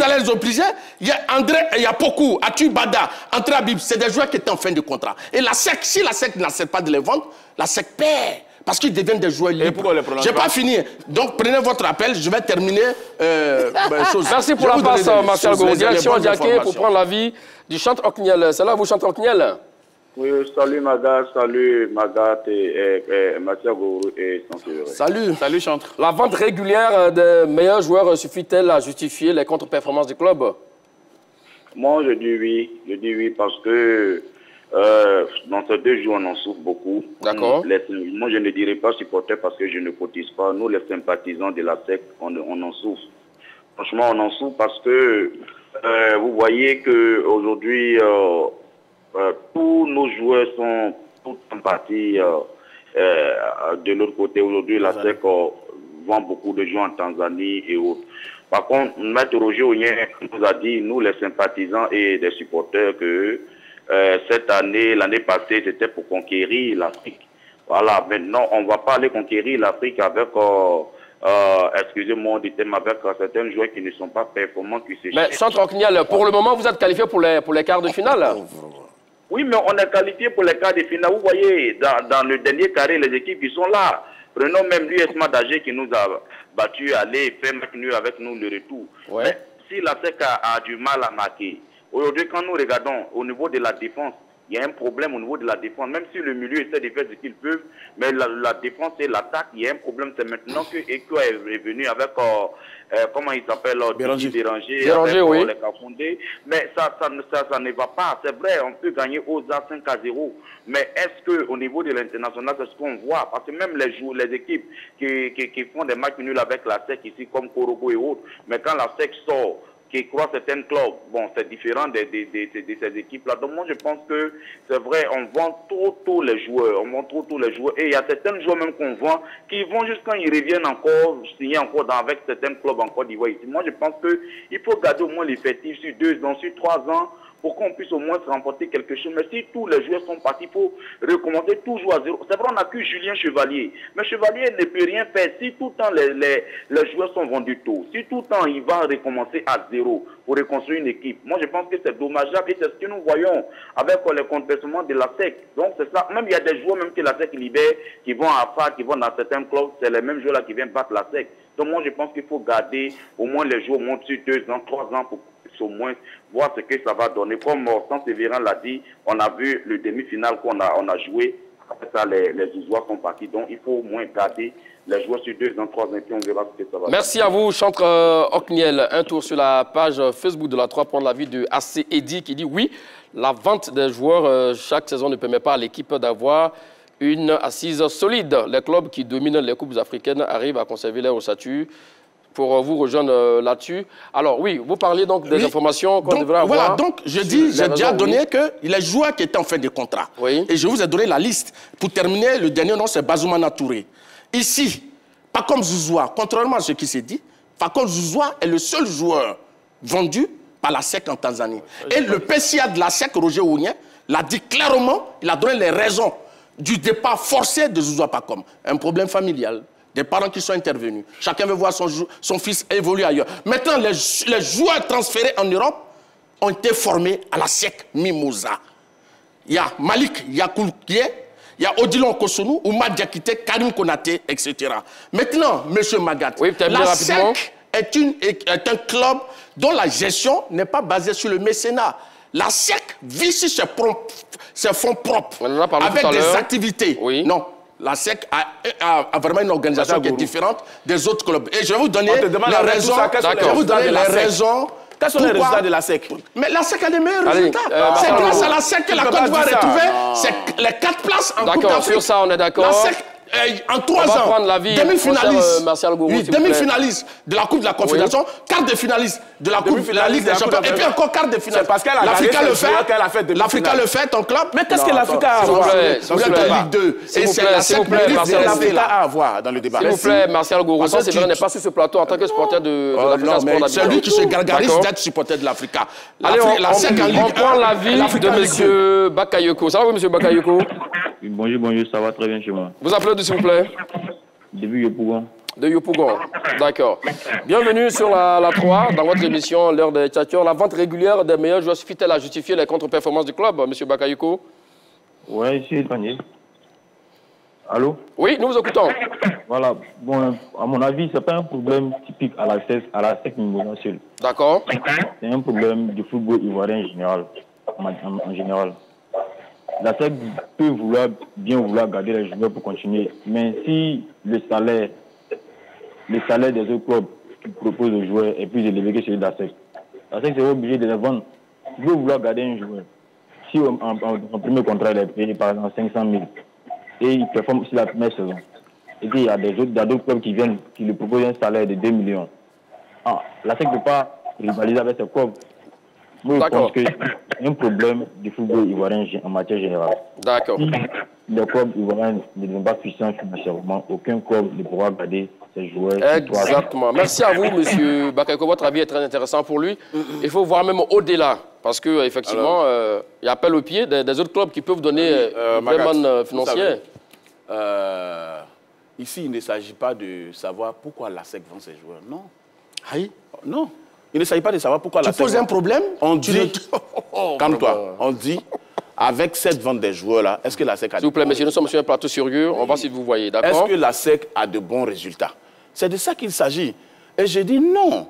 allez les obliger. Il y a André, il y a Pokou, Atu Bada, André Habib, c'est des joueurs qui étaient en fin de contrat. Et la SEC, si la SEC n'accepte pas de les vendre, la SEC perd. Parce qu'ils deviennent des joueurs libres. Je n'ai pas fini. Donc, prenez votre appel. Je vais terminer. Merci pour la passe, Martial Goro. Direction Diaké pour prendre l'avis du chanteur Okniel. C'est là, vous chantez Okniel? Oui, salut Magat et Mathieu Gourou et Sansevere. Salut Chantre. La vente régulière des meilleurs joueurs suffit-elle à justifier les contre-performances du club? Moi, je dis oui parce que dans ces 2 jours, on en souffre beaucoup. D'accord. Moi, je ne dirais pas supporter parce que je ne cotise pas. Nous, les sympathisants de la SEC, on en souffre. Franchement, on en souffre parce que vous voyez qu'aujourd'hui, tous nos joueurs sont tous en partie de l'autre côté. Aujourd'hui, la SEC vend beaucoup de joueurs en Tanzanie et autres. Par contre, Maître Roger Ognien nous a dit, nous les sympathisants et des supporters, que cette année, l'année passée, c'était pour conquérir l'Afrique. Voilà, maintenant, on ne va pas aller conquérir l'Afrique avec, excusez-moi du thème, avec certains joueurs qui ne sont pas performants, qui se Mais Chantre Okniel, pour le moment, vous êtes qualifié pour les quarts de finale? Oui, mais on est qualifié pour les quarts de finale. Vous voyez, dans le dernier carré, les équipes qui sont là. Prenons même l'US Madagé qui nous a battu, aller faire match nul avec nous le retour. Ouais. Mais si la SEC a du mal à marquer, aujourd'hui, quand nous regardons au niveau de la défense, il y a un problème au niveau de la défense. Même si le milieu essaie de faire ce qu'ils peuvent, mais la défense et l'attaque, il y a un problème. C'est maintenant que Eko est venu avec, comment il s'appelle, Béranger, oui. Les Cafondé. Mais ça ne va pas. C'est vrai, on peut gagner aux A 5-0. Mais est-ce qu'au niveau de l'international, c'est ce qu'on voit? Parce que même les équipes qui font des matchs nuls avec la SEC ici, comme Korogo et autres, mais quand la SEC sort, qui croient certains clubs, bon, c'est différent de ces équipes-là. Donc moi, je pense que c'est vrai, on vend trop les joueurs, et il y a certains joueurs même qu'on vend, qui vont juste quand ils reviennent encore, signer encore avec certains clubs en Côte d'Ivoire. Moi, je pense qu'il faut garder au moins l'effectif sur 2 ans, sur 3 ans, pour qu'on puisse au moins se remporter quelque chose. Mais si tous les joueurs sont partis, il faut recommencer toujours à zéro. C'est vrai, on a que Julien Chevalier. Mais Chevalier ne peut rien faire si tout le temps les joueurs sont vendus tôt. Si tout le temps il va recommencer à zéro pour reconstruire une équipe. Moi, je pense que c'est dommageable et c'est ce que nous voyons avec les contre-performances de la SEC. Donc, c'est ça. Même il y a des joueurs même que la SEC libère qui vont à FAR, qui vont dans certains clubs. C'est les mêmes joueurs-là qui viennent battre la SEC. Donc, moi, je pense qu'il faut garder au moins les joueurs au moins sur 2 ans, 3 ans pour au moins voir ce que ça va donner. Comme Sansevere l'a dit, on a vu le demi-finale qu'on a joué. Après ça, les joueurs sont partis. Donc, il faut au moins garder les joueurs sur 2 ans, 3 ans, et puis on verra ce que ça va Merci à vous, Chantre Okniel. Un tour sur la page Facebook de la 3 pour l'avis de AC Eddy qui dit oui, la vente des joueurs chaque saison ne permet pas à l'équipe d'avoir une assise solide. Les clubs qui dominent les coupes africaines arrivent à conserver leur ossature. Pour vous rejoindre là-dessus. Alors oui, vous parlez donc des informations qu'on devrait avoir. Voilà, donc je dis, j'ai déjà donné que les joueurs qui étaient en fin de contrat. Oui. Et je vous ai donné la liste. Pour terminer, le dernier nom, c'est Bazoumana Touré. Ici, Pacome Zouzoua, contrairement à ce qui s'est dit, Pacome Zouzoua est le seul joueur vendu par la SEC en Tanzanie. Et le PCA de la SEC, Roger Ognien, l'a dit clairement, il a donné les raisons du départ forcé de Zouzoua Pacome. Un problème familial. Des parents qui sont intervenus. Chacun veut voir son fils évoluer ailleurs. Maintenant, les joueurs transférés en Europe ont été formés à la SEC Mimosa. Il y a Malik Yakoulkié, il y a Odilon Kosonou, Oumar Diakité, Karim Konaté, etc. Maintenant, M. Magat, oui, la SEC est un club dont la gestion n'est pas basée sur le mécénat. La SEC vit sur ses fonds propres, avec des activités. Oui. Non. La SEC a vraiment une organisation qui est différente des autres clubs. Et je vais vous donner les raisons. Quels sont les résultats de la SEC? Mais la SEC a des meilleurs résultats. C'est grâce à la SEC que la Côte d'Ivoire est retrouvée. C'est les 4 places en Coupe d'Afrique. D'accord, sur ça, on est d'accord. La SEC, en 3 ans, demi-finaliste de la Coupe de la Confédération, quart de finaliste de la Coupe de la Ligue des Champions, et puis encore quart de finale. L'Africa le fait, ton club. Mais qu'est-ce que l'Africa a à voir? Vous êtes en Ligue 2. Et c'est la SEC l'Africa a à voir dans le débat. S'il vous plaît, Martial Gourou, Sansevere n'est pas sur ce plateau en tant que supporter de l'Africa Sport d'Abidjan. C'est lui qui se gargarise d'être supporter de l'Africa. Allez, on prend l'avis de M. Bakayoko. Ça va, M. Bakayoko? Bonjour, ça va très bien chez moi. Vous appelez d'où, s'il vous plaît? Depuis Yopougon. De Yopougon, d'accord. Bienvenue sur la 3, dans votre émission L'heure des tchatcheurs. La vente régulière des meilleurs joueurs suffit-elle à justifier les contre-performances du club, M. Bakayoko? Oui, ici, Daniel. Allô? Oui, nous vous écoutons. Voilà, bon, à mon avis, ce n'est pas un problème typique à la SEC Mimosa seul. D'accord. C'est un problème du football ivoirien en général. la SEC peut bien vouloir garder les joueurs pour continuer. Mais si le salaire des autres clubs qui proposent aux joueurs est plus élevé que celui de la SEC sera obligée de les vendre. Tu peux vouloir garder un joueur. Si en premier contrat, il est payé par exemple 500 000 et il performe aussi la première saison, et qu'il y a d'autres clubs qui lui proposent un salaire de 2 millions. La SEC ne peut pas rivaliser avec ces clubs. Moi, je pense qu'il y a un problème du football ivoirien en matière générale. D'accord. Si les clubs ivoiriens ne sont pas puissants financièrement, aucun club ne pourra garder ses joueurs. Exactement. Merci à vous, M. Bakayoko. Votre avis est très intéressant pour lui. Il faut voir même au-delà, parce qu'effectivement, il y a appel au pied des autres clubs qui peuvent donner des mannes financières. Ici, il ne s'agit pas de savoir pourquoi la SEC vend ses joueurs. Non. Aïe. Non. Il ne s'agit pas de savoir pourquoi la SEC... Tu poses un problème, on dit... Calme-toi. On dit, avec cette vente des joueurs-là, est-ce que la SEC a... S'il vous plaît, messieurs, nous sommes sur un plateau sérieux. On va voir si vous voyez, d'accord? Est-ce que la SEC a de bons résultats? C'est de ça qu'il s'agit. Et j'ai dit non.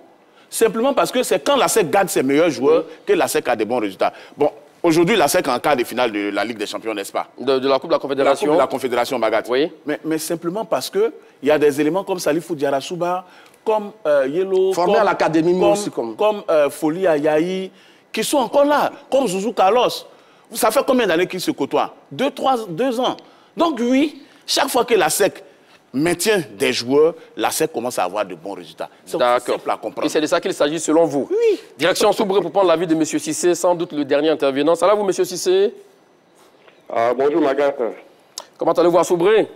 Simplement parce que c'est quand la SEC garde ses meilleurs joueurs que la SEC a de bons résultats. Bon, aujourd'hui, la SEC est en quart de finale de la Ligue des Champions, n'est-ce pas? De la Coupe de la Confédération. De la Coupe de la Confédération, Bagat. Oui. Mais simplement parce qu'il y a des éléments comme Salifou Diarra-Souba, comme Yellow, formé à l'Académie, aussi comme Folie Ayayi, qui sont encore là, comme Zouzou Carlos. Ça fait combien d'années qu'ils se côtoient? 2 ans. Donc oui, chaque fois que la SEC maintient des joueurs, la SEC commence à avoir de bons résultats. C'est simple à comprendre. Et c'est de ça qu'il s'agit selon vous? Oui. Direction Soubré pour prendre l'avis de M. Cissé, sans doute le dernier intervenant. Ça va vous, M. Cissé? Bonjour Magat. Comment allez-vous à Soubré?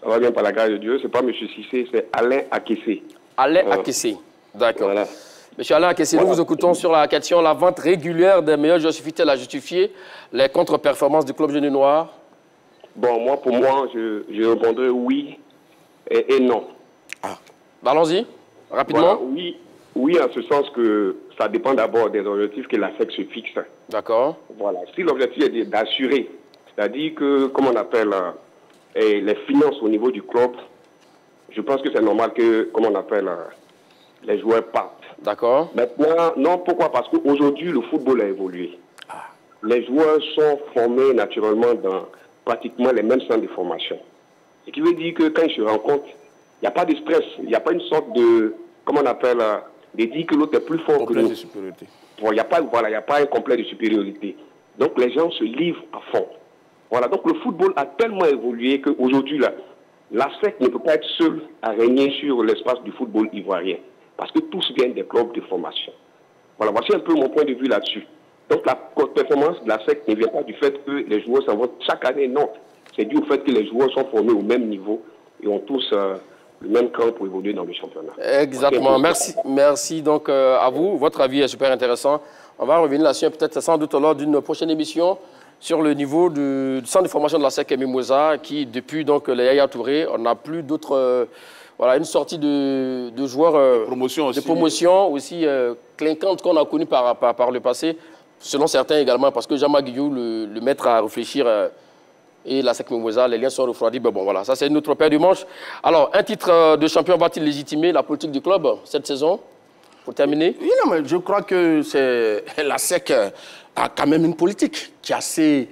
Ça va bien par la grâce de Dieu. Ce n'est pas M. Cissé, c'est Alain Akessé. Alain Akessé. D'accord. Voilà. Monsieur Alain Akessé, nous vous écoutons sur la question. La vente régulière des meilleurs joueurs suffit-elle à justifier les contre-performances du club Jeune Noir? Bon, pour moi, je répondrai oui et non. Allons-y, rapidement. Voilà, oui, en ce sens que ça dépend d'abord des objectifs que la SEC se fixe. D'accord. Voilà. Si l'objectif est d'assurer, c'est-à-dire que, comme on appelle, les finances au niveau du club, je pense que c'est normal que, comme on appelle, les joueurs partent. D'accord. Maintenant, non, pourquoi? Parce qu'aujourd'hui, le football a évolué. Les joueurs sont formés naturellement dans pratiquement les mêmes centres de formation. Ce qui veut dire que quand ils se rencontrent, il n'y a pas de stress, il n'y a pas une sorte de, comment on appelle, de dire que l'autre est plus fort que nous. De supériorité. Bon, il n'y a pas un complet de supériorité. Donc les gens se livrent à fond. Voilà, donc le football a tellement évolué qu'aujourd'hui, la SEC ne peut pas être seule à régner sur l'espace du football ivoirien. Parce que tous viennent des clubs de formation. Voilà, voici un peu mon point de vue là-dessus. Donc la performance de la SEC ne vient pas du fait que les joueurs s'en vont chaque année, non. C'est dû au fait que les joueurs sont formés au même niveau et ont tous le même camp pour évoluer dans le championnat. Exactement. Merci donc à vous. Votre avis est super intéressant. On va revenir là-dessus peut-être sans doute lors d'une prochaine émission sur le niveau du centre de formation de la SEC Mimosa qui, depuis donc, les Yaya Touré, on n'a plus d'autres... Voilà, une sortie de joueurs de promotion aussi clinquante qu'on a connue par le passé, selon certains également, parce que Jean-Marc Guillou, le maître à réfléchir, et la SEC Mimosa, les liens sont refroidis. Ben bon, voilà, ça c'est notre paire du manche. Alors, un titre de champion va-t-il légitimer la politique du club cette saison? Pour terminer? Oui, non, mais je crois que la SEC a quand même une politique qui est assez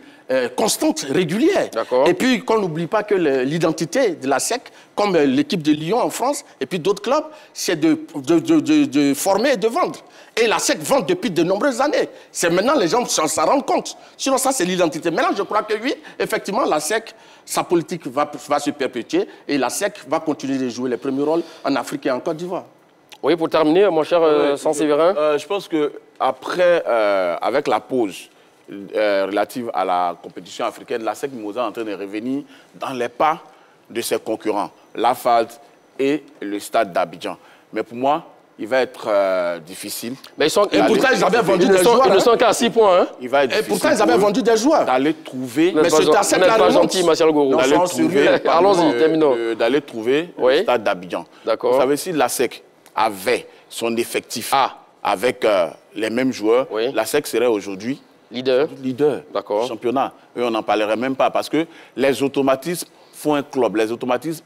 constante, régulière. Et puis, qu'on n'oublie pas que l'identité de la SEC, comme l'équipe de Lyon en France, et puis d'autres clubs, c'est de former et de vendre. Et la SEC vend depuis de nombreuses années. C'est maintenant les gens s'en rendent compte. Sinon, ça, c'est l'identité. Maintenant, je crois que oui, effectivement, la SEC, sa politique va se perpétuer et la SEC va continuer de jouer les premiers rôles en Afrique et en Côte d'Ivoire. Oui, pour terminer, mon cher Saint-Séverin. Je pense qu'après, avec la pause relative à la compétition africaine, la SEC Mimosa est en train de revenir dans les pas de ses concurrents, l'AFAD et le Stade d'Abidjan. Mais pour moi, il va être difficile. Mais et pourtant, ils avaient vendu des joueurs. Ils ne sont qu'à 6 points. Hein. Il va être et pourtant, ils avaient vendu des joueurs. D'aller trouver... Mais c'est assez pas gentil, Martial Goro. Allons-y, terminons. D'aller trouver le Stade d'Abidjan. D'accord. Vous savez, si la SEC avait son effectif avec les mêmes joueurs, la SEC serait aujourd'hui leader du championnat. Et on n'en parlerait même pas parce que les automatismes font un club. Les automatismes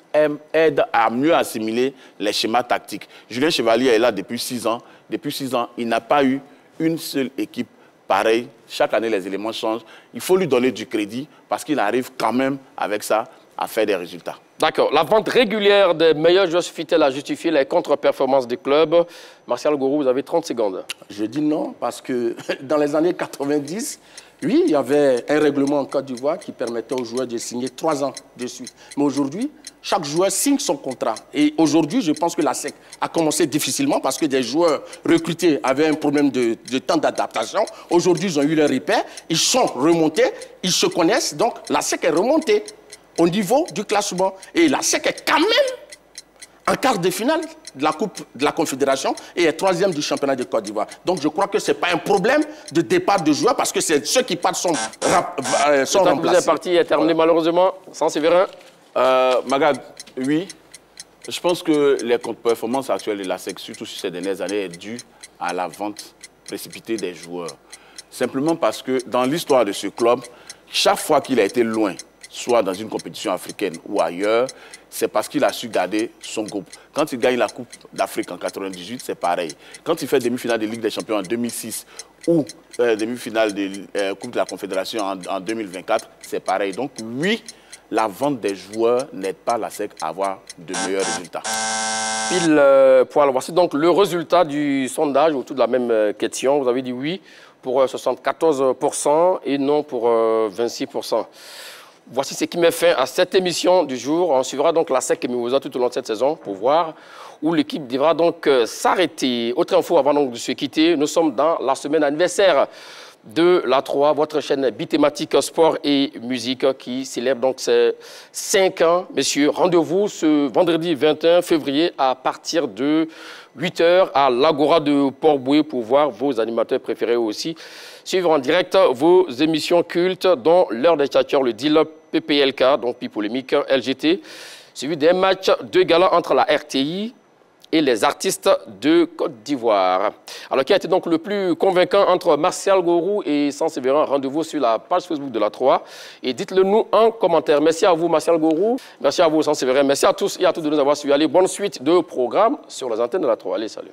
aident à mieux assimiler les schémas tactiques. Julien Chevalier est là depuis 6 ans. Depuis 6 ans, il n'a pas eu une seule équipe pareil, chaque année, les éléments changent. Il faut lui donner du crédit parce qu'il arrive quand même, avec ça, à faire des résultats. D'accord. La vente régulière des meilleurs joueurs suffit-elle à justifier les contre-performances des clubs? Martial Gourou, vous avez 30 secondes. Je dis non, parce que dans les années 90, oui, il y avait un règlement en Côte d'Ivoire qui permettait aux joueurs de signer 3 ans de suite. Mais aujourd'hui, chaque joueur signe son contrat. Et aujourd'hui, je pense que la SEC a commencé difficilement parce que des joueurs recrutés avaient un problème de temps d'adaptation. Aujourd'hui, ils ont eu leur repère, ils sont remontés, ils se connaissent. Donc, la SEC est remontée au niveau du classement. Et la SEC est quand même en quart de finale de la Coupe de la Confédération et est 3e du championnat de Côte d'Ivoire. Donc je crois que ce n'est pas un problème de départ de joueurs parce que c'est ceux qui partent sont remplacés. Vous êtes parti est terminé malheureusement. Sans Séverin. Magad, oui. Je pense que les contre-performances actuelles de la SEC, surtout sur ces dernières années, est due à la vente précipitée des joueurs. Simplement parce que dans l'histoire de ce club, chaque fois qu'il a été loin, soit dans une compétition africaine ou ailleurs, c'est parce qu'il a su garder son groupe. Quand il gagne la Coupe d'Afrique en 98, c'est pareil. Quand il fait demi-finale de Ligue des Champions en 2006 ou demi-finale de Coupe de la Confédération en 2024, c'est pareil. Donc oui, la vente des joueurs n'aide pas la SEC à avoir de meilleurs résultats. Pile poil. Voici donc le résultat du sondage autour de la même question. Vous avez dit oui pour 74% et non pour 26%. Voici ce qui met fin à cette émission du jour. On suivra donc la SEC et Mimosa tout au long de cette saison pour voir où l'équipe devra donc s'arrêter. Autre info avant donc de se quitter, nous sommes dans la semaine anniversaire de la 3, votre chaîne bithématique sport et musique qui célèbre donc ses 5 ans. Messieurs, rendez-vous ce vendredi 21 février à partir de 8 h à l'Agora de Port-Bouët pour voir vos animateurs préférés aussi. Suivre en direct vos émissions cultes dont l'heure des tchatcheurs, le deal PPLK, donc Pi Polémique, LGT, suivi des matchs de gala entre la RTI et les artistes de Côte d'Ivoire. Alors, qui a été donc le plus convaincant entre Martial Gourou et Sans Séverin? Rendez-vous sur la page Facebook de la 3 et dites-le nous en commentaire. Merci à vous, Martial Gourou. Merci à vous, Sans Séverin. Merci à tous et à toutes de nous avoir suivis. Allez, bonne suite de programme sur les antennes de la 3. Allez, salut.